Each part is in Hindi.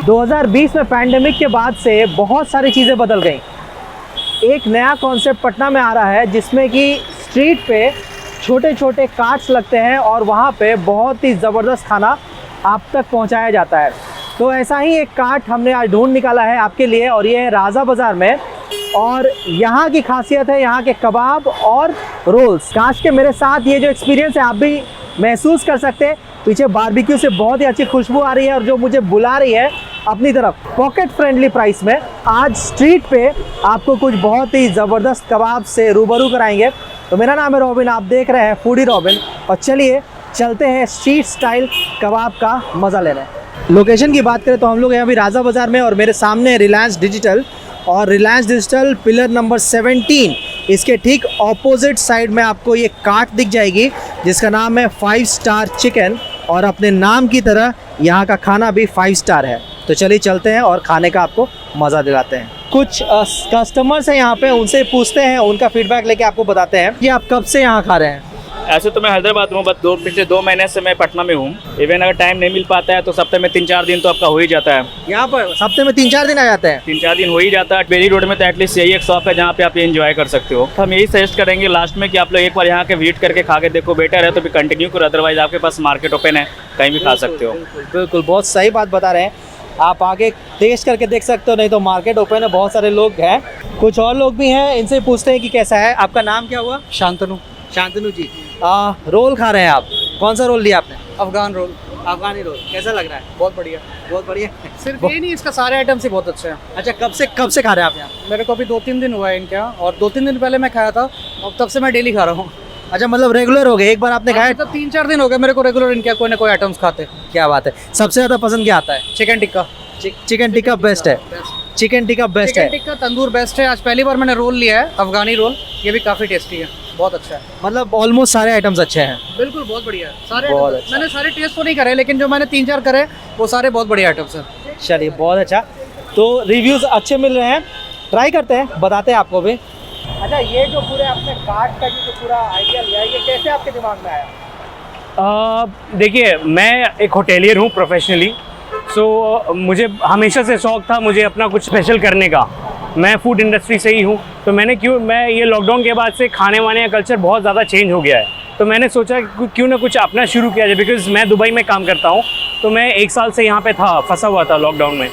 2020 में पैंडेमिक के बाद से बहुत सारी चीज़ें बदल गई। एक नया कॉन्सेप्ट पटना में आ रहा है जिसमें कि स्ट्रीट पे छोटे छोटे कार्ट्स लगते हैं और वहाँ पे बहुत ही ज़बरदस्त खाना आप तक पहुँचाया जाता है। तो ऐसा ही एक कार्ट हमने आज ढूंढ निकाला है आपके लिए और ये है राजा बाज़ार में। और यहाँ की खासियत है यहाँ के कबाब और रोल्स। काश के मेरे साथ ये जो एक्सपीरियंस है आप भी महसूस कर सकते हैं। पीछे बारबेक्यू से बहुत ही अच्छी खुशबू आ रही है और जो मुझे बुला रही है अपनी तरफ पॉकेट फ्रेंडली प्राइस में। आज स्ट्रीट पे आपको कुछ बहुत ही ज़बरदस्त कबाब से रूबरू कराएंगे। तो मेरा नाम है रॉबिन, आप देख रहे हैं फूडी रॉबिन और चलिए चलते हैं स्ट्रीट स्टाइल कबाब का मज़ा लेने। लोकेशन की बात करें तो हम लोग हैं अभी राजा बाज़ार में और मेरे सामने रिलायंस डिजिटल और रिलायंस डिजिटल पिलर नंबर 17 इसके ठीक ऑपोजिट साइड में आपको ये कार्ट दिख जाएगी जिसका नाम है 5 स्टार चिकन और अपने नाम की तरह यहाँ का खाना भी 5 स्टार है। तो चलिए चलते हैं और खाने का आपको मज़ा दिलाते हैं। कुछ कस्टमर्स हैं यहाँ पे, उनसे पूछते हैं, उनका फीडबैक लेके आपको बताते हैं कि आप कब से यहाँ खा रहे हैं। ऐसे तो मैं हैदराबाद में हूँ, बस पिछले 2 महीने से मैं पटना में हूँ। इवन अगर टाइम नहीं मिल पाता है तो सप्ताह में 3-4 दिन तो आपका हो ही जाता है। यहाँ पर हफ्ते में 3-4 दिन आ जाते हैं। 3-4 दिन हो ही जाता है। बेरी रोड में तो एटलीस्ट यही एक शॉप है जहाँ पे आप ये एंजॉय कर सकते हो। हम यही सजेस्ट करेंगे लास्ट में कि आप लोग एक बार यहाँ के विजिट करके खा के देखो, बेटर है तो भी कंटिन्यू करो, अदरवाइज आपके पास मार्केट ओपन है, कहीं भी खा सकते हो। बिल्कुल बहुत सही बात बता रहे हैं आप, आगे टेस्ट करके देख सकते हो, नहीं तो मार्केट ओपन है, बहुत सारे लोग हैं। कुछ और लोग भी हैं, इनसे पूछते हैं कि कैसा है। आपका नाम क्या हुआ? शांतनु। शांतनु जी, रोल खा रहे हैं आप, कौन सा रोल लिया आपने? अफगान रोल। अफगानी रोल कैसा लग रहा है? बहुत बढ़िया। बहुत बढ़िया। सिर्फ ये नहीं, इसका सारे आइटम्स ही बहुत अच्छे हैं। अच्छा, कब से खा रहे हैं आप यहाँ? मेरे को अभी 2-3 दिन हुआ है इनके यहाँ, और 2-3 दिन पहले मैं खाया था, अब तब से मैं डेली खा रहा हूँ। अच्छा, मतलब रेगुलर हो गए, एक बार आपने खाया? तो 3-4 दिन हो गए मेरे को रेगुलर इनके कोई ना कोई आइटम्स खाते। क्या बात है। सबसे ज़्यादा पसंद क्या आता है? Chicken tikka. Chicken tikka best है। चिकन टिक्का बेस्ट है। चिकन टिक्का तंदूर बेस्ट है। आज पहली बार मैंने रोल लिया है, अफगानी रोल, ये भी काफ़ी टेस्टी है, बहुत अच्छा है। मतलब ऑलमोस्ट सारे आइटम्स अच्छे हैं। बिल्कुल बहुत बढ़िया है सारे। बहुत अच्छा। मैंने सारे टेस्ट तो नहीं करे, लेकिन जो मैंने 3-4 करे वो सारे बहुत बढ़िया आइटम्स हैं। चलिए बहुत अच्छा, तो रिव्यूज़ अच्छे मिल रहे हैं, ट्राई करते हैं, बताते हैं आपको भी। अच्छा, ये जो पूरे आपने कार्ट का जो पूरा आइडिया लिया है, ये कैसे आपके दिमाग में आया? देखिए, मैं एक होटेलियर हूँ प्रोफेशनली, सो मुझे हमेशा से शौक़ था मुझे अपना कुछ स्पेशल करने का। मैं फूड इंडस्ट्री से ही हूँ, तो मैं ये लॉकडाउन के बाद से खाने वाने का कल्चर बहुत ज़्यादा चेंज हो गया है। तो मैंने सोचा क्यों ना कुछ अपना शुरू किया जाए, बिकॉज़ मैं दुबई में काम करता हूँ, तो मैं 1 साल से यहाँ पे फंसा हुआ था लॉकडाउन में।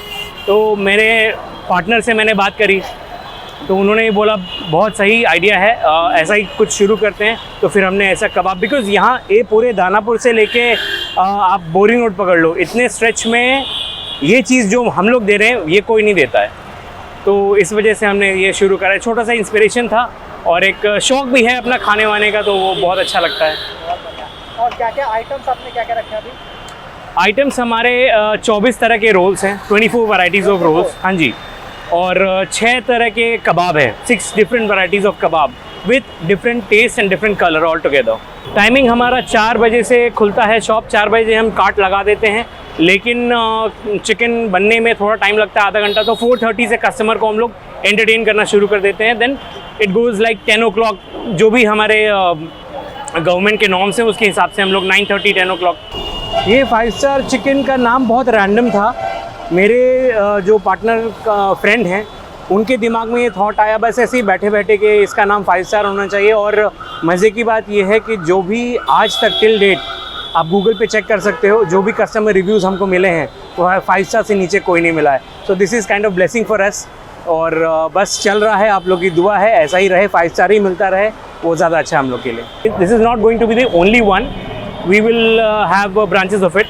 तो मेरे पार्टनर से मैंने बात करी तो उन्होंने ये बोला बहुत सही आइडिया है, ऐसा ही कुछ शुरू करते हैं। तो फिर हमने ऐसा कबाब, बिकॉज़ यहाँ ये पूरे दानापुर से लेके आप बोरिंग रोड पकड़ लो, इतने स्ट्रेच में ये चीज़ जो हम लोग दे रहे हैं ये कोई नहीं देता है। तो इस वजह से हमने ये शुरू करा है। छोटा सा इंस्पिरेशन था और एक शौक़ भी है अपना खाने वाने का, तो वो बहुत अच्छा लगता है। और क्या क्या आइटम्स आपने क्या क्या रखे हैं अभी? आइटम्स हमारे 24 तरह के रोल्स हैं, 24 वैराइटीज़ ऑफ रोल्स। हाँ जी, और 6 तरह के कबाब हैं, 6 different varieties of kebab with different taste and different colour all together. Timing हमारा 4 बजे से खुलता है शॉप, 4 बजे हम कार्ट लगा देते हैं, लेकिन चिकन बनने में थोड़ा टाइम लगता है, आधा घंटा। तो 4:30 से कस्टमर को हम लोग एंटरटेन करना शुरू कर देते हैं। Then it goes like 10 o'clock, जो भी हमारे गवर्नमेंट के नॉर्म्स हैं उसके हिसाब से हम लोग 9:30 10 o'clock। ये 5 स्टार चिकन का नाम बहुत रैंडम था। मेरे जो पार्टनर का फ्रेंड हैं उनके दिमाग में ये थॉट आया बस ऐसे ही बैठे बैठे कि इसका नाम 5 स्टार होना चाहिए। और मज़े की बात ये है कि जो भी आज तक टिल डेट आप गूगल पे चेक कर सकते हो, जो भी कस्टमर रिव्यूज़ हमको मिले हैं वो 5 स्टार से नीचे कोई नहीं मिला है। So this is kind of blessing for us. और बस चल रहा है, आप लोग की दुआ है ऐसा ही रहे, 5 स्टार ही मिलता रहे, वो ज़्यादा अच्छा हम लोग के लिए। This is not going to be the only one, we will have branches of it,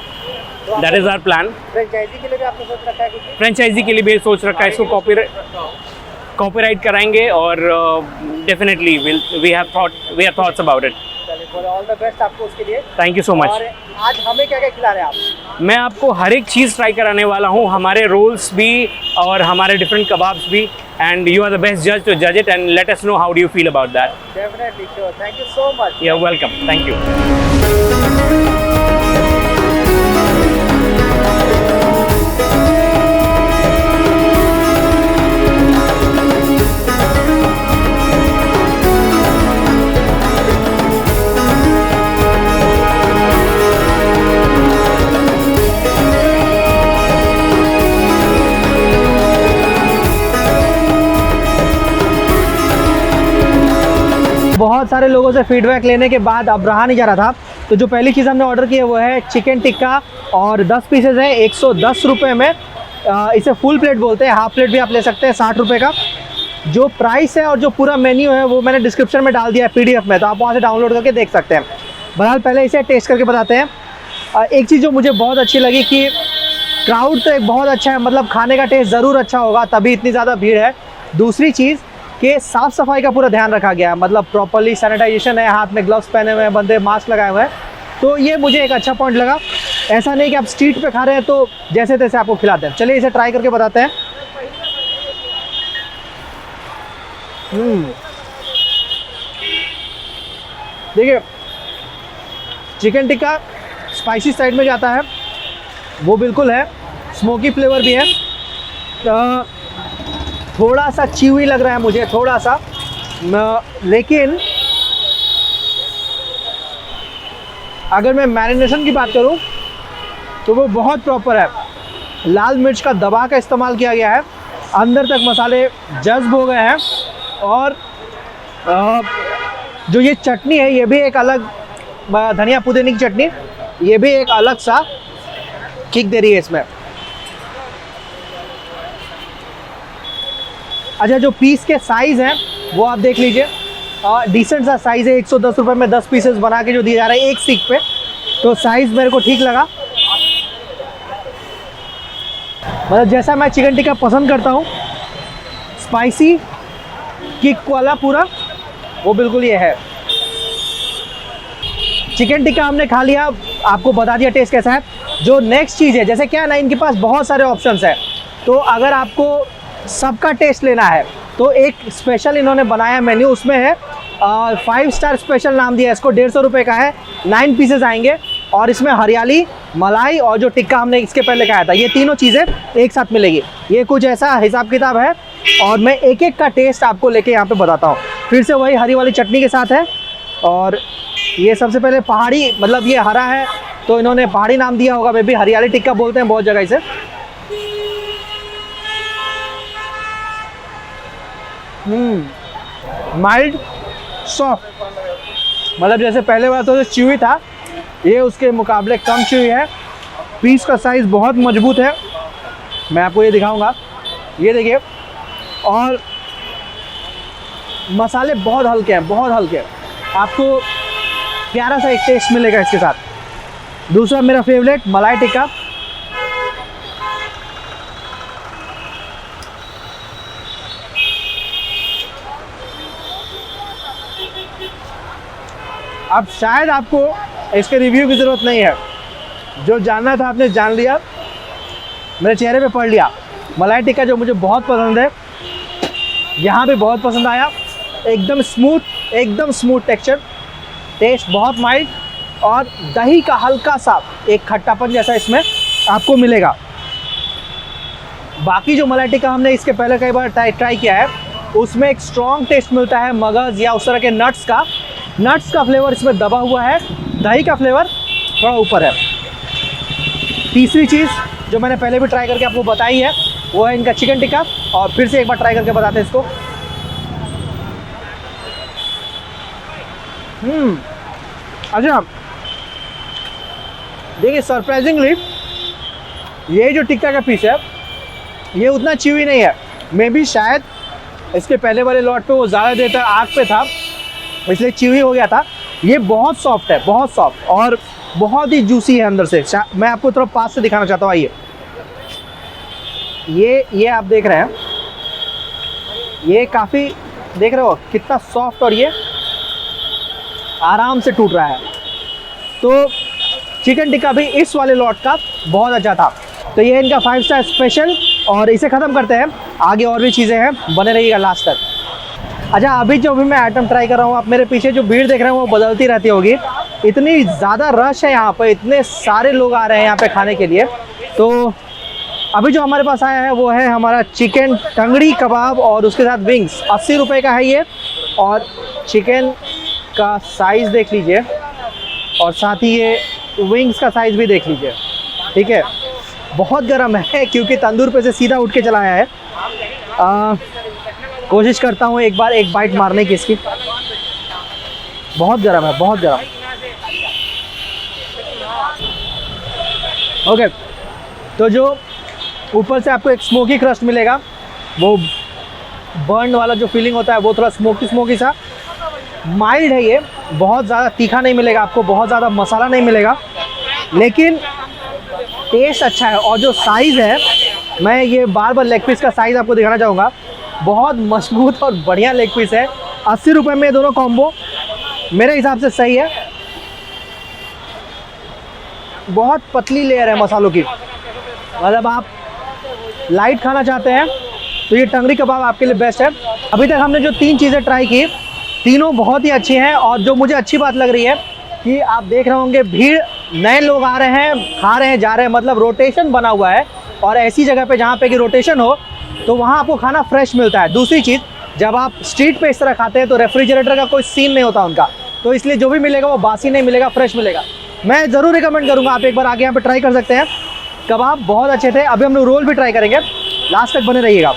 that is our plan. Franchisee के लिए भी आपने सोच रखा है कुछ? फ्रेंचाइजी के लिए भी सोच रखा है, इसको कॉपीराइट कराएंगे और definitely we have thoughts about it. All the best आपको उसके लिए। Thank you so much. और आज हमें क्या क्या खिला रहे हैं आप? मैं आपको हर एक चीज़ ट्राई कराने वाला हूँ, हमारे रोल्स भी और हमारे डिफरेंट कबाब्स भी, and you are the best जज टू जज it and let us know how do you feel about that. Definitely sure, thank you so much. You are welcome, thank you. बहुत सारे लोगों से फीडबैक लेने के बाद अब रहा नहीं जा रहा था, तो जो पहली चीज़ हमने ऑर्डर की है वो है चिकन टिक्का, और 10 पीसेज हैं 110 रुपये में। इसे फुल प्लेट बोलते हैं, हाफ प्लेट भी आप ले सकते हैं 60 रुपये का। जो प्राइस है और जो पूरा मेन्यू है वो मैंने डिस्क्रिप्शन में डाल दिया है PDF में, तो आप वहाँ से डाउनलोड करके देख सकते हैं। बहरहाल पहले इसे टेस्ट करके बताते हैं। एक चीज़ जो मुझे बहुत अच्छी लगी कि क्राउड तो एक बहुत अच्छा है, मतलब खाने का टेस्ट ज़रूर अच्छा होगा तभी इतनी ज़्यादा भीड़ है। दूसरी चीज़ कि साफ़ सफाई का पूरा ध्यान रखा गया है, मतलब प्रॉपर्ली सैनिटाइजेशन है, हाथ में ग्लव्स पहने हुए हैं बंदे, मास्क लगाए हुए हैं, तो ये मुझे एक अच्छा पॉइंट लगा। ऐसा नहीं कि आप स्ट्रीट पे खा रहे हैं तो जैसे तैसे आपको खिलाते हैं। चलिए इसे ट्राई करके बताते हैं। देखिए चिकन टिक्का स्पाइसी साइड में जाता है, वो बिल्कुल है, स्मोकी फ्लेवर भी है, थोड़ा सा च्यूई लग रहा है मुझे, थोड़ा सा, लेकिन अगर मैं मैरिनेशन की बात करूं तो वो बहुत प्रॉपर है। लाल मिर्च का दबा का इस्तेमाल किया गया है, अंदर तक मसाले जज्ब हो गए हैं, और जो ये चटनी है ये भी एक अलग, धनिया पुदीने की चटनी, ये भी एक अलग सा किक दे रही है इसमें। अच्छा, जो पीस के साइज़ हैं वो आप देख लीजिए, डिसेंट सा साइज़ है। 110 रुपये में 10 पीसेस बना के जो दिया जा रहा है एक सीख पे, तो साइज़ मेरे को ठीक लगा। मतलब जैसा मैं चिकन टिक्का पसंद करता हूँ, स्पाइसी किक वाला पूरा, वो बिल्कुल ये है। चिकन टिक्का हमने खा लिया, आपको बता दिया टेस्ट कैसा है। जो नेक्स्ट चीज़ है, जैसे क्या है ना, इनके पास बहुत सारे ऑप्शंस हैं, तो अगर आपको सबका टेस्ट लेना है तो एक स्पेशल इन्होंने बनाया मेन्यू, उसमें है 5 स्टार स्पेशल नाम दिया है इसको, 150 रुपये का है, 9 पीसेस आएंगे, और इसमें हरियाली, मलाई और जो टिक्का हमने इसके पहले खाया था, ये तीनों चीज़ें एक साथ मिलेगी। ये कुछ ऐसा हिसाब किताब है, और मैं एक एक का टेस्ट आपको लेके यहाँ पे बताता हूँ। फिर से वही हरी वाली चटनी के साथ है, और ये सबसे पहले पहाड़ी, मतलब ये हरा है तो इन्होंने पहाड़ी नाम दिया होगा, मे भी हरियाली टिक्का बोलते हैं बहुत जगह इसे। माइल्ड सॉफ्ट, मतलब जैसे पहले वाला तो च्यूई था, ये उसके मुकाबले कम च्यूई है। पीस का साइज़ बहुत मजबूत है, मैं आपको ये दिखाऊंगा, ये देखिए, और मसाले बहुत हल्के हैं, बहुत हल्के, आपको प्यारा सा एक टेस्ट मिलेगा इसके साथ। दूसरा मेरा फेवरेट मलाई टिक्का, अब शायद आपको इसके रिव्यू की ज़रूरत नहीं है, जो जानना था आपने जान लिया, मेरे चेहरे पे पढ़ लिया। मलाई टिक्का जो मुझे बहुत पसंद है, यहाँ पे बहुत पसंद आया, एकदम स्मूथ टेक्सचर, टेस्ट बहुत माइल्ड, और दही का हल्का सा एक खट्टापन जैसा इसमें आपको मिलेगा। बाकी जो मलाई टिक्का हमने इसके पहले कई बार ट्राई किया है, उसमें एक स्ट्रॉन्ग टेस्ट मिलता है मगज़ या उस तरह के नट्स का फ्लेवर इसमें दबा हुआ है, दही का फ्लेवर थोड़ा ऊपर है। तीसरी चीज़ जो मैंने पहले भी ट्राई करके आपको बताई है वो है इनका चिकन टिक्का, और फिर से एक बार ट्राई करके बताते हैं इसको। अच्छा, देखिए सरप्राइजिंगली ये जो टिक्का का पीस है ये उतना च्यूई नहीं है, मे बी शायद इसके पहले वाले लॉट पे वो ज़्यादा देर तक आग पे था इसलिए च्यूई हो गया था। ये बहुत सॉफ्ट है, बहुत सॉफ्ट, और बहुत ही जूसी है अंदर से। मैं आपको थोड़ा पास से दिखाना चाहता हूँ, आइए। ये आप देख रहे हैं, ये काफ़ी, देख रहे हो कितना सॉफ्ट, और ये आराम से टूट रहा है। तो चिकन टिक्का भी इस वाले लॉट का बहुत अच्छा था। तो ये इनका 5 स्टार स्पेशल, और इसे ख़त्म करते हैं, आगे और भी चीज़ें हैं, बने रहिएगा लास्ट तक। अच्छा, अभी जो भी मैं आइटम ट्राई कर रहा हूँ, आप मेरे पीछे जो भीड़ देख रहे हैं वो बदलती रहती होगी, इतनी ज़्यादा रश है यहाँ पर, इतने सारे लोग आ रहे हैं यहाँ पे खाने के लिए। तो अभी जो हमारे पास आया है वो है हमारा चिकन टंगड़ी कबाब, और उसके साथ विंग्स। 80 रुपये का है ये, और चिकन का साइज़ देख लीजिए, और साथ ही ये विंग्स का साइज़ भी देख लीजिए, ठीक है। बहुत गर्म है क्योंकि तंदूर पे से सीधा उठ के चला आया है। कोशिश करता हूँ एक बार एक बाइट मारने की इसकी। बहुत गर्म है, बहुत गर्म। ओके, तो जो ऊपर से आपको एक स्मोकी क्रस्ट मिलेगा, वो बर्न वाला जो फीलिंग होता है वो थोड़ा स्मोकी स्मोकी सा, माइल्ड है ये, बहुत ज़्यादा तीखा नहीं मिलेगा आपको, बहुत ज़्यादा मसाला नहीं मिलेगा, लेकिन टेस्ट अच्छा है। और जो साइज़ है, मैं ये बार बार लेग पीस का साइज़ आपको दिखाना चाहूँगा, बहुत मजबूत और बढ़िया लेग पीस है। 80 रुपये में दोनों कॉम्बो मेरे हिसाब से सही है। बहुत पतली लेयर है मसालों की, मतलब आप लाइट खाना चाहते हैं तो ये टंगरी कबाब आपके लिए बेस्ट है। अभी तक हमने जो 3 चीज़ें ट्राई की, तीनों बहुत ही अच्छी हैं। और जो मुझे अच्छी बात लग रही है कि आप देख रहे होंगे भीड़, नए लोग आ रहे हैं, खा रहे हैं, जा रहे हैं, मतलब रोटेशन बना हुआ है। और ऐसी जगह पे जहाँ पे कि रोटेशन हो तो वहाँ आपको खाना फ्रेश मिलता है। दूसरी चीज़, जब आप स्ट्रीट पे इस तरह खाते हैं तो रेफ्रिजरेटर का कोई सीन नहीं होता उनका, तो इसलिए जो भी मिलेगा वो बासी नहीं मिलेगा, फ्रेश मिलेगा। मैं ज़रूर रिकमेंड करूँगा, आप एक बार आके यहाँ पे ट्राई कर सकते हैं। कबाब बहुत अच्छे थे। अभी हम लोग रोल भी ट्राई करेंगे, लास्ट तक बने रहिएगा।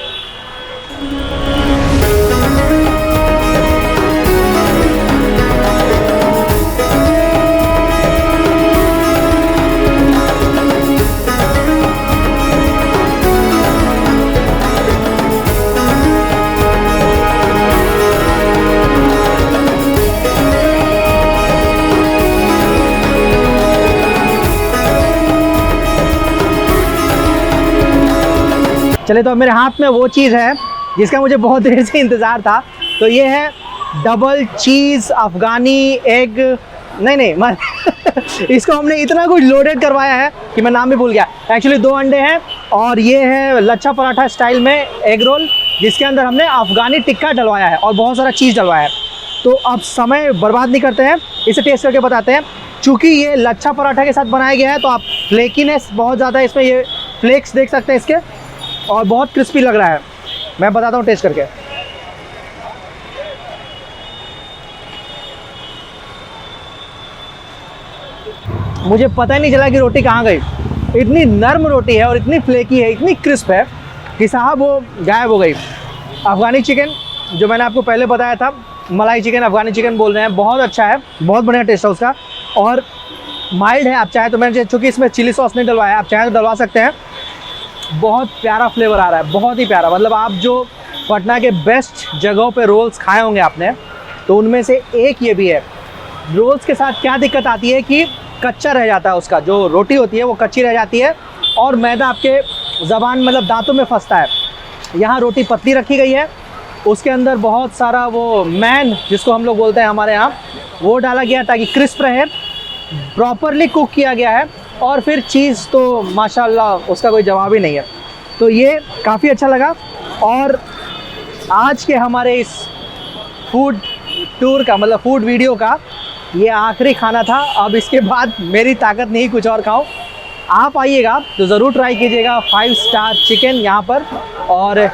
चले, तो अब मेरे हाथ में वो चीज़ है जिसका मुझे बहुत देर से इंतज़ार था। तो ये है डबल चीज़ अफ़गानी एग, नहीं इसको हमने इतना कुछ लोडेड करवाया है कि मैं नाम भी भूल गया। एक्चुअली 2 अंडे हैं और ये है लच्छा पराठा स्टाइल में एग रोल, जिसके अंदर हमने अफ़गानी टिक्का डलवाया है और बहुत सारा चीज़ डलवाया है। तो अब समय बर्बाद नहीं करते हैं, इसे टेस्ट करके बताते हैं। चूँकि ये लच्छा पराठा के साथ बनाया गया है तो आप फ्लेकीनेस बहुत ज़्यादा है इसमें, ये फ्लेक्स देख सकते हैं इसके, और बहुत क्रिस्पी लग रहा है। मैं बताता हूँ टेस्ट करके। मुझे पता ही नहीं चला कि रोटी कहाँ गई। इतनी नर्म रोटी है और इतनी फ्लेकी है, इतनी क्रिस्प है कि साहब वो गायब हो गई। अफ़गानी चिकन जो मैंने आपको पहले बताया था, मलाई चिकन अफ़गानी चिकन बोल रहे हैं, बहुत अच्छा है, बहुत बढ़िया टेस्ट है उसका और माइल्ड है। आप चाहे तो, मैंने चूँकि इसमें चिली सॉस नहीं डलवाया, आप चाहे तो डलवा सकते हैं। बहुत प्यारा फ्लेवर आ रहा है, बहुत ही प्यारा। मतलब आप जो पटना के बेस्ट जगहों पे रोल्स खाए होंगे आपने, तो उनमें से एक ये भी है। रोल्स के साथ क्या दिक्कत आती है कि कच्चा रह जाता है, उसका जो रोटी होती है वो कच्ची रह जाती है और मैदा आपके ज़बान मतलब दांतों में फंसता है। यहाँ रोटी पतली रखी गई है, उसके अंदर बहुत सारा वो मैन जिसको हम लोग बोलते हैं हमारे यहाँ, वो डाला गया ताकि क्रिस्प रहे, प्रॉपरली कुक किया गया है। और फिर चीज़ तो माशाल्लाह उसका कोई जवाब ही नहीं है। तो ये काफ़ी अच्छा लगा। और आज के हमारे इस फूड टूर का, मतलब फूड वीडियो का ये आखिरी खाना था। अब इसके बाद मेरी ताकत नहीं कुछ और खाऊं। आप आइएगा तो ज़रूर ट्राई कीजिएगा 5 स्टार चिकन यहाँ पर। और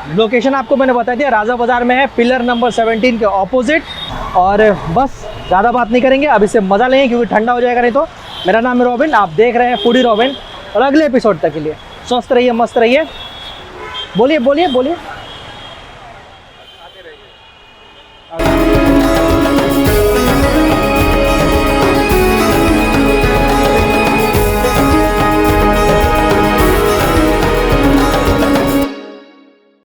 लोकेशन आपको मैंने बता दिया, राजा बाज़ार में है, पिलर नंबर 17 के ऑपोजिट। और बस ज़्यादा बात नहीं करेंगे, अब इससे मज़ा लेंगे क्योंकि ठंडा हो जाएगा नहीं तो। मेरा नाम है रॉबिन, आप देख रहे हैं फूडी रॉबिन। और अगले एपिसोड तक के लिए स्वस्थ रहिए, मस्त रहिए। बोलिए बोलिए बोलिए।